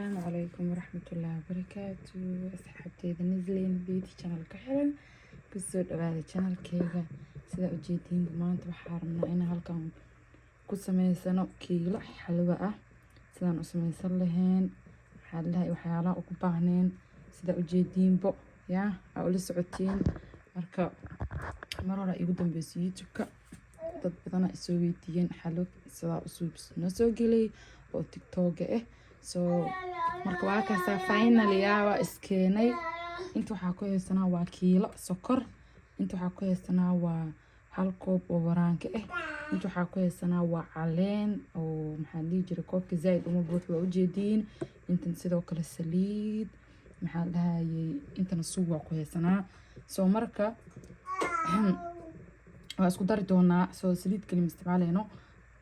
السلام عليكم ورحمة الله وبركاته. أصحابتي نزلين بيتي channel كحرن كسود هذا channel كيغا سida ujeedin maanta waxaan rabnaa in halkan ku sameysano kiilo xalwa ah sidaan u sameysan lahayn waxyaalaha ugu baahneen sida ujeedinbo aa ula socotiin marka mar hore igu dambeysay youtube-ka dad badan ay soo weydiiyeen xalwo sida noo soo gelay oo tiktok ah so marka waa kaasa finally waa iskeenay inta waxaa ku haysanaa waa kiilo sokor inta waxaa ku haysanaa waa hal koob oo waraanka ah inta waxaa ku haysanaa waa caleen oo maxaa dhihi jiray koobka zaid uma buux waa ujeediin intan sidoo kale saliid maxaa dhahayay intana suug waa ku haysanaa so marka waa isku dari doonaa soo saliid kali isticmaaleyno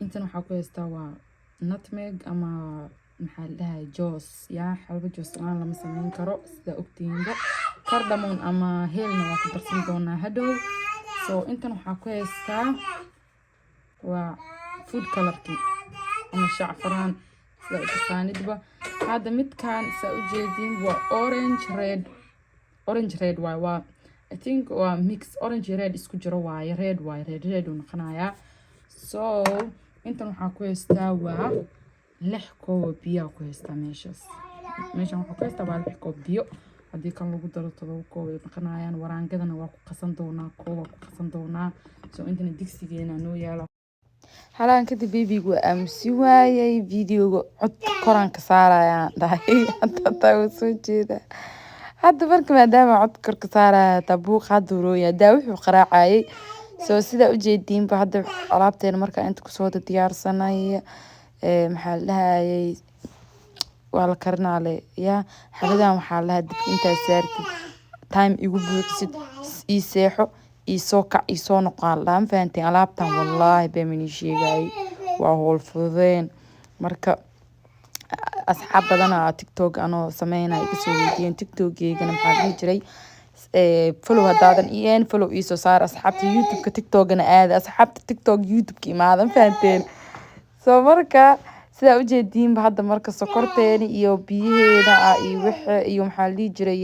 intan waxaa ku haystaa waa nutmeg ama maxaa dhahay joos xalwo joos aan lama sameyn karo sida ogtiinba cardamom ama heelna waa ku darsan doonaa hadhow so intan waxaa ku haystaa waa food colorki ama shacfaraan sida u taqaanidba hadda midkaan saa ujeediin waa orange red waa I think waa mix orange red isku jiro waaye red uu noqonayaa so intan waxaa ku haystaa waa 6 koob biyo ku haystaa meeshan waxaa ku haystaa waa 6 koob biyo haddii kan lagu daro 7 koob ay noqonayaan waraangadana waa ku qasan doonaa so intana digsigeena noo yaalo halaan kadib babygu amsi waayay videoga cod koraan ka saarayaan dhahay hadda soo jeeda hadda marka maadaama cod kor ka saaraya tabuuq hadda rooya daa wuxuu qaraacayay soo sida ujeediinba hadda alaabteena marka inta kusoo diyaarsanay maxaa la dhahayay waa la karinaale xaladan waxaa lahaa dib intaa saartid time igu buuxisid ii seexo ii soo kac ii soo noqon laan fahanteen alaabtan wallaahi baa sheegay waa howl fududeen marka asxaab badan tiktok anoo sameynay iga soo weydiiyeen tiktok-geygana maxaa dhihi jiray follow hadaadan follow ii soo saar asxaabta youtube-ka tiktokana aada asxaabta tiktok youtube-ka imaadan fahanteen so marka sidaa ujeediinba hadda marka sokorteeni iyo biyaheeda iyo maxaa la dhihi jiray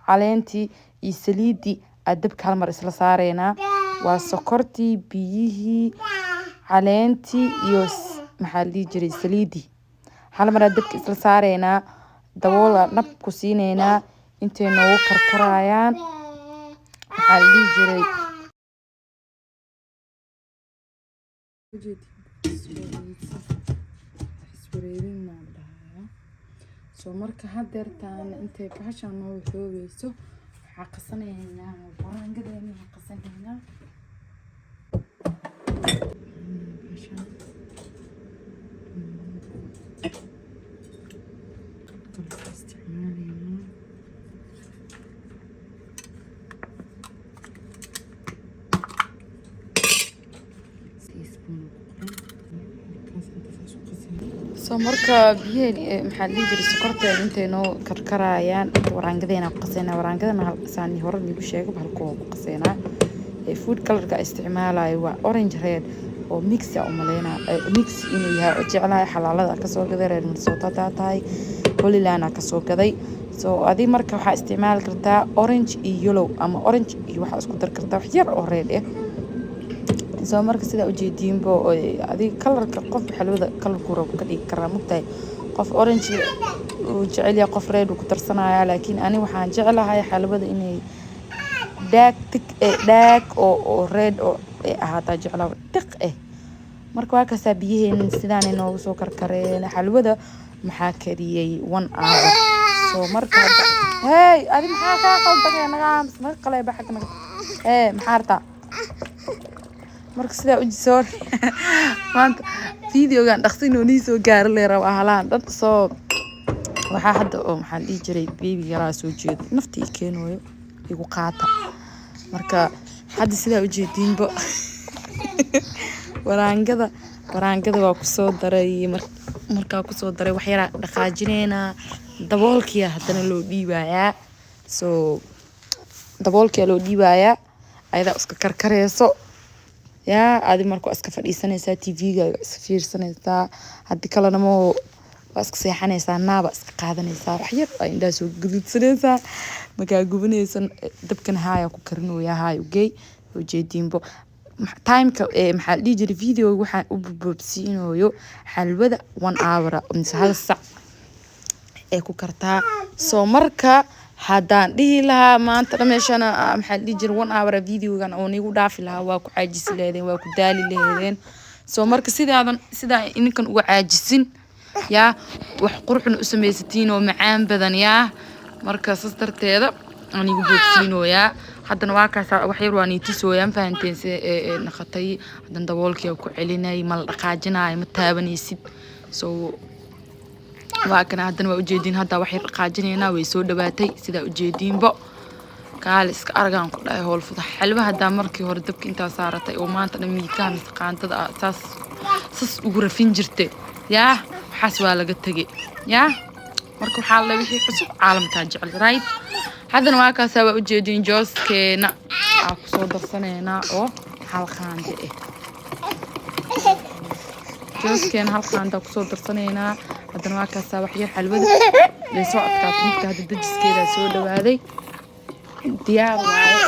caleentii iyo saliidii dabka hal mar isla saareynaa waa sokortii biyihii caleentii iyo maxaa la dhihi jiray saliidii hal mar dabka isla saareynaa daboola nab ku siineynaa intay noogu karkarayaan maxaa la dhihi jiray so marka hadeertaan intay bahashaan noo xoogeyso waxaa qasanaynaa waraangadeena qasanaynaa so marka biyaheen maxaa la dhihi jiray sokorteeda intay noo karkarayaan waraangadeena ku qaseynaa waraangadana halkasaan hore nigu sheegay halkoo ku qaseynaa food colorka isticmaalayo waa orange red oo mix umaleynaa mix inuu yahay oo jeclahay xalaalada kasoo gaday reer Minnesota tahay Holyland kasoo gaday so adi marka waxaa isticmaali kartaa orange iyo yellow ama orange iyo waxaa isku dar kartaa wax yar oo red so marka sida ujeediinbo adi colorka qof xalwada colorku rabo ka dhigi karaa mugtahay qof orange uu jecel yahay qof red uu ku darsanaya laakiin ani waxaan jeclahay xalwada inay daag oo red oo ahaataa jeclaa tiq marka waa kasaa biyaheen sidaan inoogu soo karkareen xalwada maxaa kariyay 1 hour so marka hey adi maxaa ka qaldan naga ma qalay baxag naga maxaa artaa marka sida u soo maanta videogan dhaqsin oo soo gaar leh raba halaan dad soo waxaa hadda oo maxaa dhihi jiray baby yaraa soo jeedo naftii keenooyo igu qaata marka hadda sida u jeediinba waraangada waa ku soo daray markaa ku soo daray wax yar dhaqaajineyna daboolkiya hadana loo dhiibayaa so daboolkiya loo dhiibayaa ayada iska karkareyso adi markuu iska fadhiisanaysaa TV-ga iska fiirsanaysaa hadii kalena واسك سيحانيسا نابا اسك قادنيسا وحير عندها سو قدودسنيسا markaa gubanaysan dabkan haaya ku karino yahay ugey ujeedinbo timeka maxaa dhigi jiray video waxaan u boobsiinayo xalwada 1 hour mise hal sac ee ku kartaa soo marka haddaan dhihi lahaa maanta dhameeshana maxaa dhigi jiray 1 hour videogan oo nigu dhaafi lahaa waa ku caajisi leedeen waa ku daali leedeen soo marka sidaa ininkan uga caajisin yaa wax quruxna u samaysatiin oo macaan badan yaa marka sastarteeda anigu boobsiinoyaa haddana waa kaas wax yar waan itisooyaan fahanteen si naqatay hadan daboolkii ku celinay mal dhaqaajinaay ma taabanaysid soo waa kana haddana waa ujeedin hadda wax yar dhaqaajinayna way soo dhawaatay sida ujeedinbo kaalis ka argaan ku dhahay hool fudax xalwa hadda markii hore dabka inta saaratay oo maanta dhamiitaan qaantada sas ugu rafin jirtay yaa waxaas waa laga tagay yaa marka waxaa la wixii cusub caalamka jecel right haddana waa kaas waa ujeedin jooskeena aan ku soo darsaneena oo hal qaande jooskeena hal qaande ku soo darsaneena haddana waa kaas wax yar xalwada la soo adkaatay midka hadda dajiskeeda soo dhawaaday diyaar waaye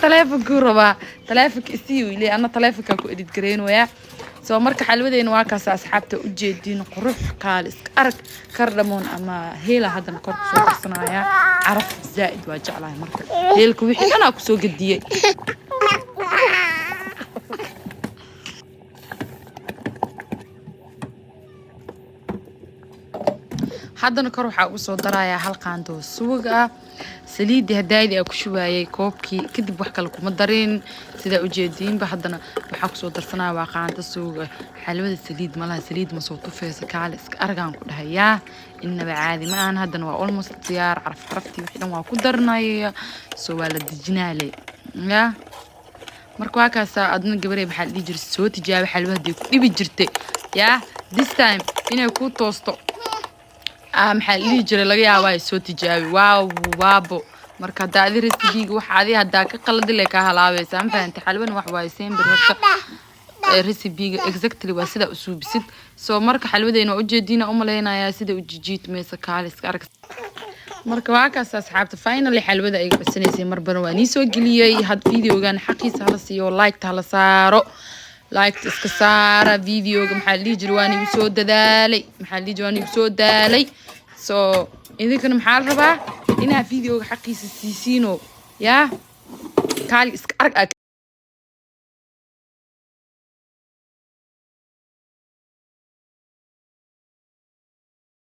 telefonku rabaa telefonka isii wiilay ana telefonka ku edit gareynaya soo marka xalwadeena waa kaas asxaabta u jeedin qurux kaalis arag kardamon ama heela hadan kor ku soo darsanaya caraf zaaid waa jeclahay marka heelku wixii ana ku soo gadiyay haddana kor waxa ugu soo daraya hal qaando suuq ah saliid hadaayad ku shubaayay koobkii kadib wax kale kuma darin sida ujeedinba haddana waxa ku soo darsanaa waa qaando suuq xalwada saliid malaha saliid ma soo tufaysa kaalis argaan ku dhahayaa inaba caadi ma aan haddana waa almost diyaar caraftii wixii dhan waa ku darnay soo waa la dijinaale ya marka waa kaas adna gabarey waxa la dhigi jiray soo tijaabi xalwada ku dhibi jirtay ya this time inay ku toosto maxaa lii jiray laga yaabaa soo tijaabi waabo marka daadi recipe waxa aad hadda ka qalad leh ka halaabaysan faanta xalwan wax way sembir horta recipe exactly waa sida usuubisid soo marka xalwadeena u jeedina u maleynaya sida u jijiit meesa kaalis arag marka waa kaas asxaabta finally xalwada ay basanaysay marban waa nii soo geliyay had videogan xaqiisa hala siiyo like ta la saaro like iska saara videoga maxaa lii jiray waan igu soo dadaalay maxaa lii jiray waan igu soo daalay soo idinkana maxaa rabaa inaa videoga xaqiisa siisiino yaa kaali iska arag